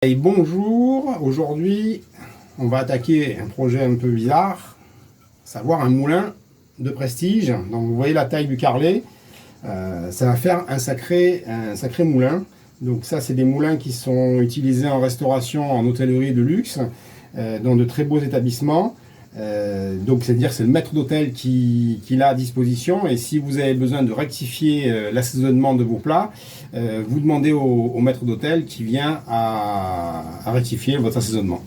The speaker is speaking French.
Et bonjour, aujourd'hui on va attaquer un projet un peu bizarre, savoir un moulin de prestige. Donc vous voyez la taille du carrelet, ça va faire un sacré moulin. Donc ça c'est des moulins qui sont utilisés en restauration, en hôtellerie de luxe, dans de très beaux établissements. Donc c'est-à-dire c'est le maître d'hôtel qui l'a à disposition, et si vous avez besoin de rectifier l'assaisonnement de vos plats, vous demandez au maître d'hôtel qui vient à rectifier votre assaisonnement.